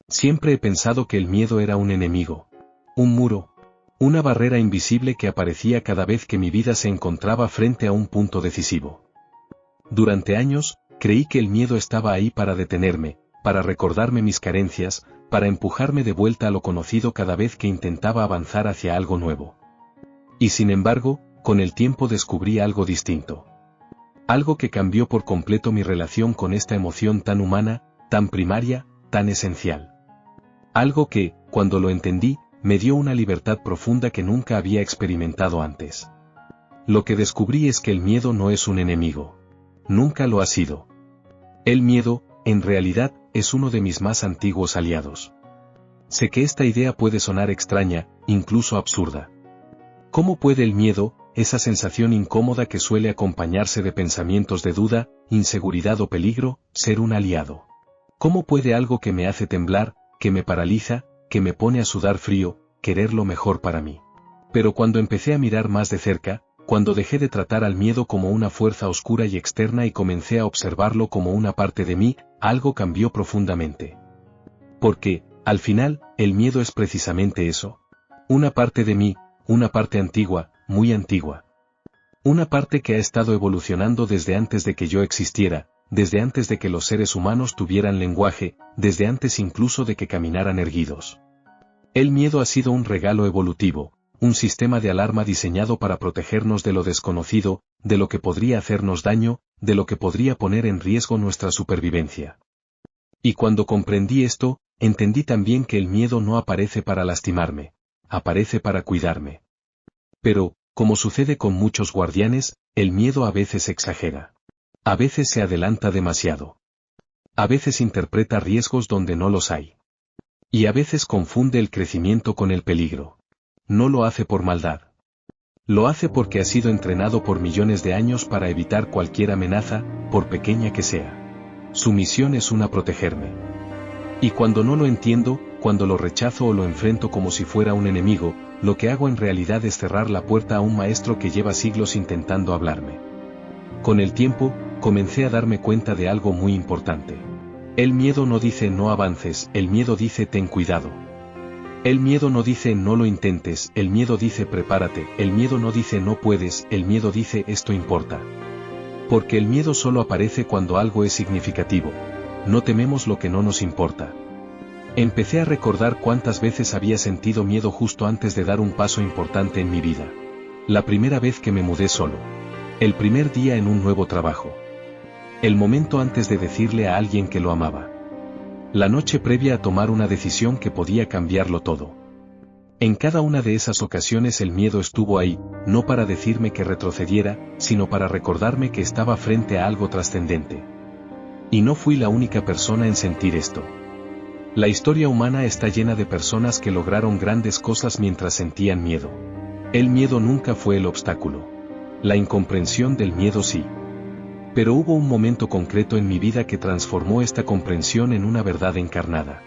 Siempre he pensado que el miedo era un enemigo. Un muro. Una barrera invisible que aparecía cada vez que mi vida se encontraba frente a un punto decisivo. Durante años, creí que el miedo estaba ahí para detenerme, para recordarme mis carencias, para empujarme de vuelta a lo conocido cada vez que intentaba avanzar hacia algo nuevo. Y sin embargo, con el tiempo descubrí algo distinto. Algo que cambió por completo mi relación con esta emoción tan humana, tan primaria, tan esencial. Algo que, cuando lo entendí, me dio una libertad profunda que nunca había experimentado antes. Lo que descubrí es que el miedo no es un enemigo. Nunca lo ha sido. El miedo, en realidad, es uno de mis más antiguos aliados. Sé que esta idea puede sonar extraña, incluso absurda. ¿Cómo puede el miedo, esa sensación incómoda que suele acompañarse de pensamientos de duda, inseguridad o peligro, ser un aliado? ¿Cómo puede algo que me hace temblar, que me paraliza, que me pone a sudar frío, querer lo mejor para mí? Pero cuando empecé a mirar más de cerca, cuando dejé de tratar al miedo como una fuerza oscura y externa y comencé a observarlo como una parte de mí, algo cambió profundamente. Porque, al final, el miedo es precisamente eso. Una parte de mí, una parte antigua, muy antigua. Una parte que ha estado evolucionando desde antes de que yo existiera, desde antes de que los seres humanos tuvieran lenguaje, desde antes incluso de que caminaran erguidos. El miedo ha sido un regalo evolutivo, un sistema de alarma diseñado para protegernos de lo desconocido, de lo que podría hacernos daño, de lo que podría poner en riesgo nuestra supervivencia. Y cuando comprendí esto, entendí también que el miedo no aparece para lastimarme, aparece para cuidarme. Pero, como sucede con muchos guardianes, el miedo a veces exagera. A veces se adelanta demasiado. A veces interpreta riesgos donde no los hay. Y a veces confunde el crecimiento con el peligro. No lo hace por maldad. Lo hace porque ha sido entrenado por millones de años para evitar cualquier amenaza, por pequeña que sea. Su misión es protegerme. Y cuando no lo entiendo, cuando lo rechazo o lo enfrento como si fuera un enemigo, lo que hago en realidad es cerrar la puerta a un maestro que lleva siglos intentando hablarme. Con el tiempo, comencé a darme cuenta de algo muy importante. El miedo no dice no avances, el miedo dice ten cuidado. El miedo no dice no lo intentes, el miedo dice prepárate, el miedo no dice no puedes, el miedo dice esto importa. Porque el miedo solo aparece cuando algo es significativo. No tememos lo que no nos importa. Empecé a recordar cuántas veces había sentido miedo justo antes de dar un paso importante en mi vida. La primera vez que me mudé solo. El primer día en un nuevo trabajo. El momento antes de decirle a alguien que lo amaba. La noche previa a tomar una decisión que podía cambiarlo todo. En cada una de esas ocasiones el miedo estuvo ahí, no para decirme que retrocediera, sino para recordarme que estaba frente a algo trascendente. Y no fui la única persona en sentir esto. La historia humana está llena de personas que lograron grandes cosas mientras sentían miedo. El miedo nunca fue el obstáculo. La incomprensión del miedo sí. Pero hubo un momento concreto en mi vida que transformó esta comprensión en una verdad encarnada.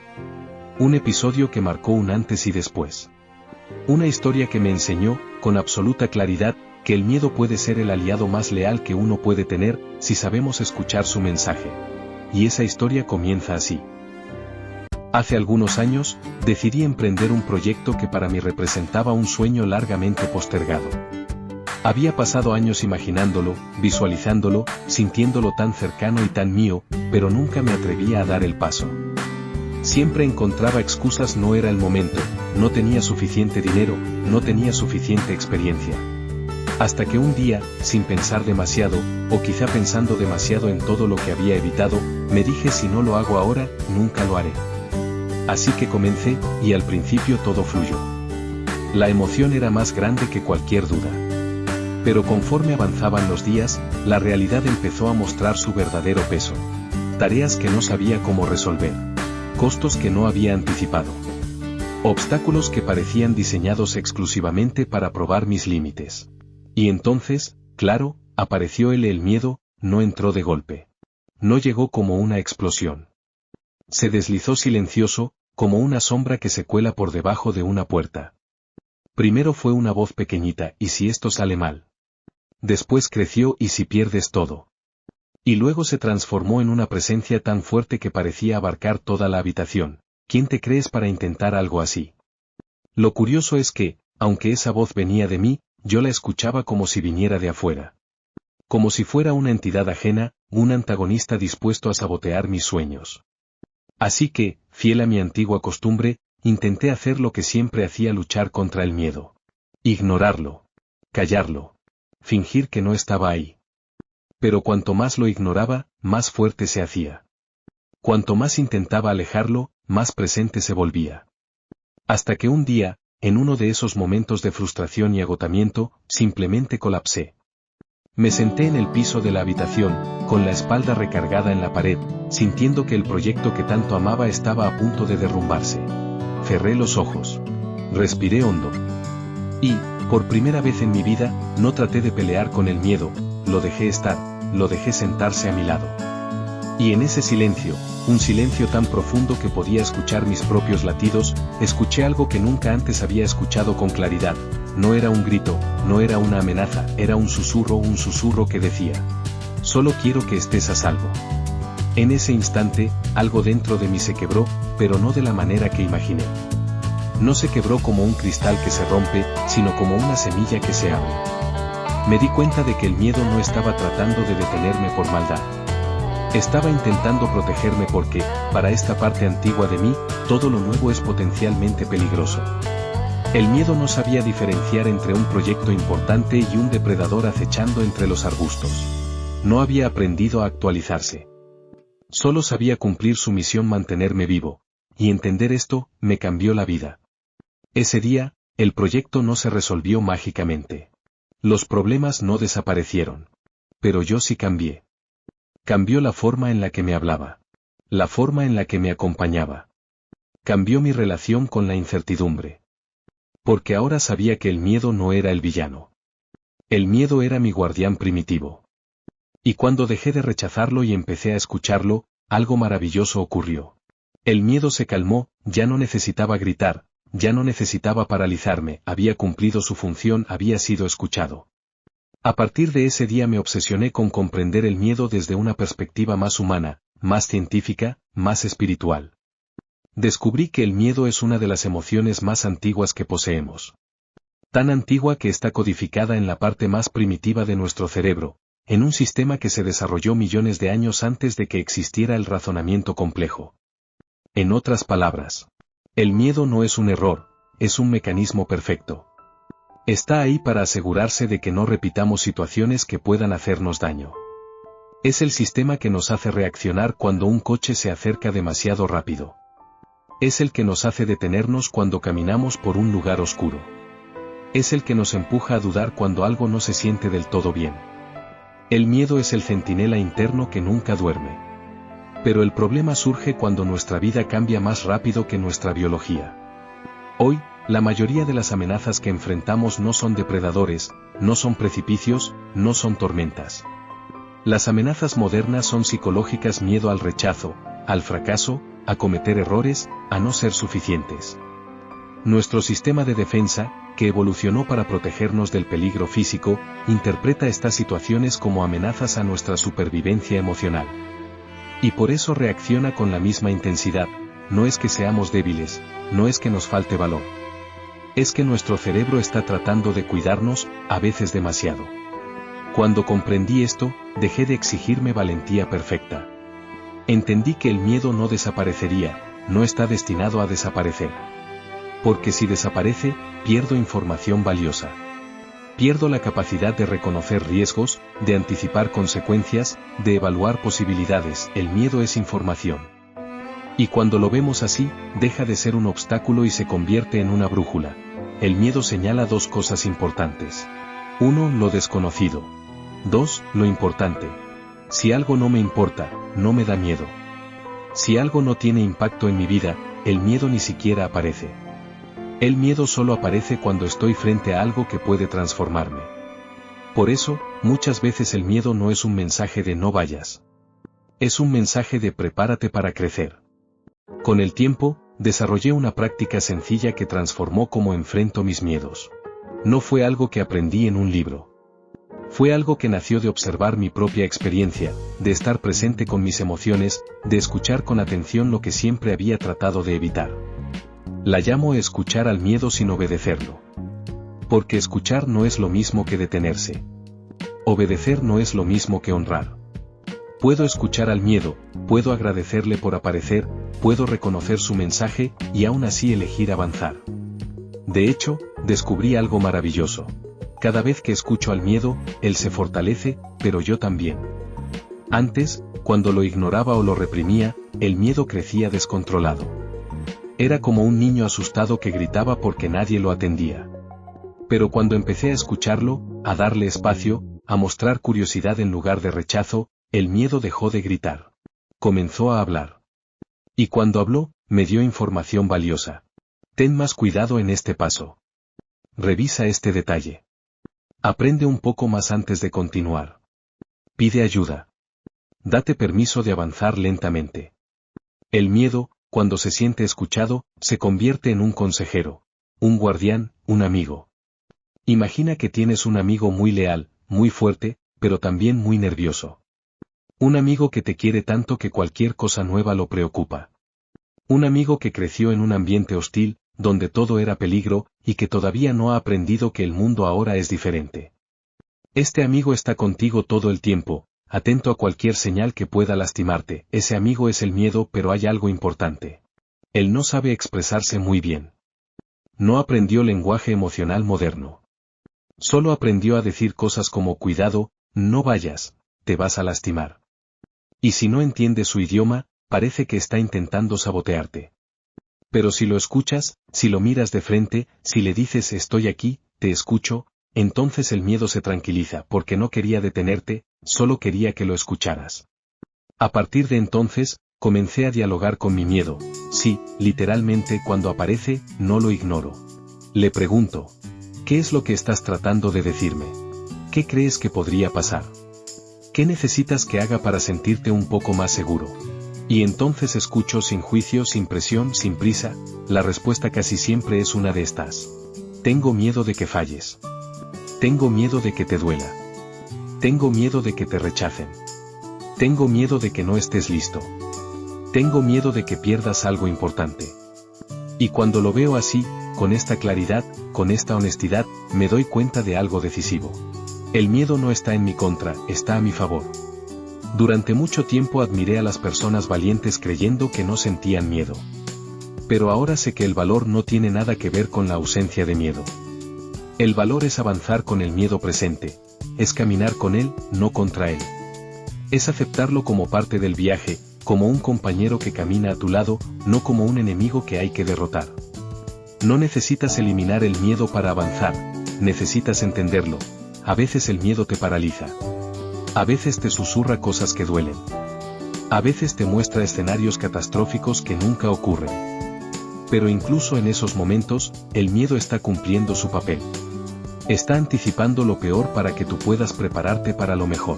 Un episodio que marcó un antes y después. Una historia que me enseñó, con absoluta claridad, que el miedo puede ser el aliado más leal que uno puede tener, si sabemos escuchar su mensaje. Y esa historia comienza así. Hace algunos años, decidí emprender un proyecto que para mí representaba un sueño largamente postergado. Había pasado años imaginándolo, visualizándolo, sintiéndolo tan cercano y tan mío, pero nunca me atrevía a dar el paso. Siempre encontraba excusas: no era el momento, no tenía suficiente dinero, no tenía suficiente experiencia. Hasta que un día, sin pensar demasiado, o quizá pensando demasiado en todo lo que había evitado, me dije: si no lo hago ahora, nunca lo haré. Así que comencé, y al principio todo fluyó. La emoción era más grande que cualquier duda. Pero conforme avanzaban los días, la realidad empezó a mostrar su verdadero peso. Tareas que no sabía cómo resolver. Costos que no había anticipado. Obstáculos que parecían diseñados exclusivamente para probar mis límites. Y entonces, claro, apareció el miedo. No entró de golpe. No llegó como una explosión. Se deslizó silencioso, como una sombra que se cuela por debajo de una puerta. Primero fue una voz pequeñita: ¿y si esto sale mal? Después creció: ¿y si pierdes todo? Y luego se transformó en una presencia tan fuerte que parecía abarcar toda la habitación: ¿quién te crees para intentar algo así? Lo curioso es que, aunque esa voz venía de mí, yo la escuchaba como si viniera de afuera. Como si fuera una entidad ajena, un antagonista dispuesto a sabotear mis sueños. Así que, fiel a mi antigua costumbre, intenté hacer lo que siempre hacía: luchar contra el miedo. Ignorarlo. Callarlo. Fingir que no estaba ahí. Pero cuanto más lo ignoraba, más fuerte se hacía. Cuanto más intentaba alejarlo, más presente se volvía. Hasta que un día, en uno de esos momentos de frustración y agotamiento, simplemente colapsé. Me senté en el piso de la habitación, con la espalda recargada en la pared, sintiendo que el proyecto que tanto amaba estaba a punto de derrumbarse. Cerré los ojos. Respiré hondo. Y, por primera vez en mi vida, no traté de pelear con el miedo, lo dejé estar, lo dejé sentarse a mi lado. Y en ese silencio, un silencio tan profundo que podía escuchar mis propios latidos, escuché algo que nunca antes había escuchado con claridad. No era un grito, no era una amenaza, era un susurro que decía: solo quiero que estés a salvo. En ese instante, algo dentro de mí se quebró, pero no de la manera que imaginé. No se quebró como un cristal que se rompe, sino como una semilla que se abre. Me di cuenta de que el miedo no estaba tratando de detenerme por maldad. Estaba intentando protegerme porque, para esta parte antigua de mí, todo lo nuevo es potencialmente peligroso. El miedo no sabía diferenciar entre un proyecto importante y un depredador acechando entre los arbustos. No había aprendido a actualizarse. Solo sabía cumplir su misión: mantenerme vivo. Y entender esto, me cambió la vida. Ese día, el proyecto no se resolvió mágicamente. Los problemas no desaparecieron. Pero yo sí cambié. Cambió la forma en la que me hablaba. La forma en la que me acompañaba. Cambió mi relación con la incertidumbre. Porque ahora sabía que el miedo no era el villano. El miedo era mi guardián primitivo. Y cuando dejé de rechazarlo y empecé a escucharlo, algo maravilloso ocurrió. El miedo se calmó, ya no necesitaba gritar, ya no necesitaba paralizarme, había cumplido su función, había sido escuchado. A partir de ese día me obsesioné con comprender el miedo desde una perspectiva más humana, más científica, más espiritual. Descubrí que el miedo es una de las emociones más antiguas que poseemos. Tan antigua que está codificada en la parte más primitiva de nuestro cerebro, en un sistema que se desarrolló millones de años antes de que existiera el razonamiento complejo. En otras palabras, el miedo no es un error, es un mecanismo perfecto. Está ahí para asegurarse de que no repitamos situaciones que puedan hacernos daño. Es el sistema que nos hace reaccionar cuando un coche se acerca demasiado rápido. Es el que nos hace detenernos cuando caminamos por un lugar oscuro. Es el que nos empuja a dudar cuando algo no se siente del todo bien. El miedo es el centinela interno que nunca duerme. Pero el problema surge cuando nuestra vida cambia más rápido que nuestra biología. Hoy, la mayoría de las amenazas que enfrentamos no son depredadores, no son precipicios, no son tormentas. Las amenazas modernas son psicológicas: miedo al rechazo, al fracaso, a cometer errores, a no ser suficientes. Nuestro sistema de defensa, que evolucionó para protegernos del peligro físico, interpreta estas situaciones como amenazas a nuestra supervivencia emocional. Y por eso reacciona con la misma intensidad. No es que seamos débiles, no es que nos falte valor. Es que nuestro cerebro está tratando de cuidarnos, a veces demasiado. Cuando comprendí esto, dejé de exigirme valentía perfecta. Entendí que el miedo no desaparecería, no está destinado a desaparecer. Porque si desaparece, pierdo información valiosa. Pierdo la capacidad de reconocer riesgos, de anticipar consecuencias, de evaluar posibilidades. El miedo es información. Y cuando lo vemos así, deja de ser un obstáculo y se convierte en una brújula. El miedo señala dos cosas importantes. 1. Lo desconocido. 2. Lo importante. Si algo no me importa, no me da miedo. Si algo no tiene impacto en mi vida, el miedo ni siquiera aparece. El miedo solo aparece cuando estoy frente a algo que puede transformarme. Por eso, muchas veces el miedo no es un mensaje de no vayas. Es un mensaje de prepárate para crecer. Con el tiempo, desarrollé una práctica sencilla que transformó cómo enfrento mis miedos. No fue algo que aprendí en un libro. Fue algo que nació de observar mi propia experiencia, de estar presente con mis emociones, de escuchar con atención lo que siempre había tratado de evitar. La llamo escuchar al miedo sin obedecerlo. Porque escuchar no es lo mismo que detenerse. Obedecer no es lo mismo que honrar. Puedo escuchar al miedo, puedo agradecerle por aparecer, puedo reconocer su mensaje y aún así elegir avanzar. De hecho, descubrí algo maravilloso. Cada vez que escucho al miedo, él se fortalece, pero yo también. Antes, cuando lo ignoraba o lo reprimía, el miedo crecía descontrolado. Era como un niño asustado que gritaba porque nadie lo atendía. Pero cuando empecé a escucharlo, a darle espacio, a mostrar curiosidad en lugar de rechazo, el miedo dejó de gritar. Comenzó a hablar. Y cuando habló, me dio información valiosa. Ten más cuidado en este paso. Revisa este detalle. Aprende un poco más antes de continuar. Pide ayuda. Date permiso de avanzar lentamente. El miedo, cuando se siente escuchado, se convierte en un consejero, un guardián, un amigo. Imagina que tienes un amigo muy leal, muy fuerte, pero también muy nervioso. Un amigo que te quiere tanto que cualquier cosa nueva lo preocupa. Un amigo que creció en un ambiente hostil, donde todo era peligro, y que todavía no ha aprendido que el mundo ahora es diferente. Este amigo está contigo todo el tiempo, atento a cualquier señal que pueda lastimarte. Ese amigo es el miedo, pero hay algo importante. Él no sabe expresarse muy bien. No aprendió lenguaje emocional moderno. Solo aprendió a decir cosas como cuidado, no vayas, te vas a lastimar. Y si no entiendes su idioma, parece que está intentando sabotearte. Pero si lo escuchas, si lo miras de frente, si le dices estoy aquí, te escucho, entonces el miedo se tranquiliza porque no quería detenerte, solo quería que lo escucharas. A partir de entonces, comencé a dialogar con mi miedo. Sí, literalmente cuando aparece, no lo ignoro. Le pregunto, ¿qué es lo que estás tratando de decirme? ¿Qué crees que podría pasar? ¿Qué necesitas que haga para sentirte un poco más seguro? Y entonces escucho sin juicio, sin presión, sin prisa, la respuesta casi siempre es una de estas. Tengo miedo de que falles. Tengo miedo de que te duela. Tengo miedo de que te rechacen. Tengo miedo de que no estés listo. Tengo miedo de que pierdas algo importante. Y cuando lo veo así, con esta claridad, con esta honestidad, me doy cuenta de algo decisivo. El miedo no está en mi contra, está a mi favor. Durante mucho tiempo admiré a las personas valientes creyendo que no sentían miedo. Pero ahora sé que el valor no tiene nada que ver con la ausencia de miedo. El valor es avanzar con el miedo presente, es caminar con él, no contra él. Es aceptarlo como parte del viaje, como un compañero que camina a tu lado, no como un enemigo que hay que derrotar. No necesitas eliminar el miedo para avanzar, necesitas entenderlo. A veces el miedo te paraliza. A veces te susurra cosas que duelen. A veces te muestra escenarios catastróficos que nunca ocurren. Pero incluso en esos momentos, el miedo está cumpliendo su papel. Está anticipando lo peor para que tú puedas prepararte para lo mejor.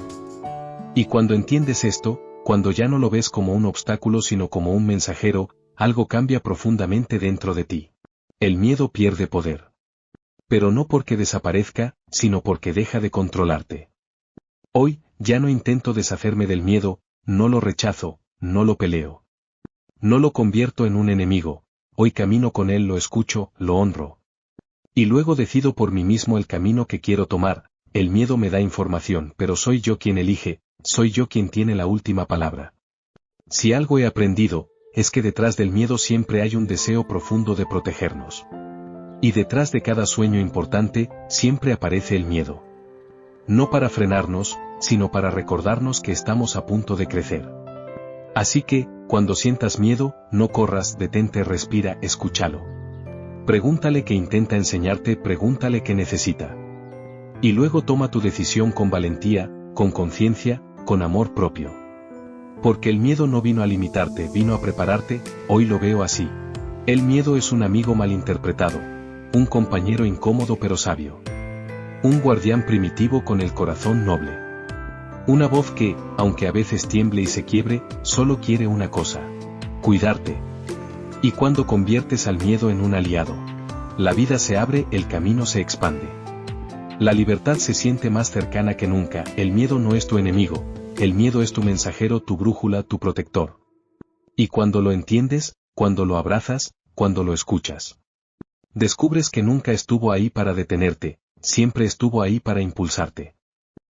Y cuando entiendes esto, cuando ya no lo ves como un obstáculo sino como un mensajero, algo cambia profundamente dentro de ti. El miedo pierde poder. Pero no porque desaparezca, sino porque deja de controlarte. Hoy, ya no intento deshacerme del miedo, no lo rechazo, no lo peleo. No lo convierto en un enemigo, hoy camino con él, lo escucho, lo honro. Y luego decido por mí mismo el camino que quiero tomar. El miedo me da información, pero soy yo quien elige, soy yo quien tiene la última palabra. Si algo he aprendido, es que detrás del miedo siempre hay un deseo profundo de protegernos. Y detrás de cada sueño importante, siempre aparece el miedo. No para frenarnos, sino para recordarnos que estamos a punto de crecer. Así que, cuando sientas miedo, no corras, detente, respira, escúchalo. Pregúntale qué intenta enseñarte, pregúntale qué necesita. Y luego toma tu decisión con valentía, con conciencia, con amor propio. Porque el miedo no vino a limitarte, vino a prepararte, hoy lo veo así. El miedo es un amigo malinterpretado, un compañero incómodo pero sabio. Un guardián primitivo con el corazón noble. Una voz que, aunque a veces tiemble y se quiebre, solo quiere una cosa: cuidarte. Y cuando conviertes al miedo en un aliado, la vida se abre, el camino se expande. La libertad se siente más cercana que nunca. El miedo no es tu enemigo, el miedo es tu mensajero, tu brújula, tu protector. Y cuando lo entiendes, cuando lo abrazas, cuando lo escuchas, descubres que nunca estuvo ahí para detenerte, siempre estuvo ahí para impulsarte.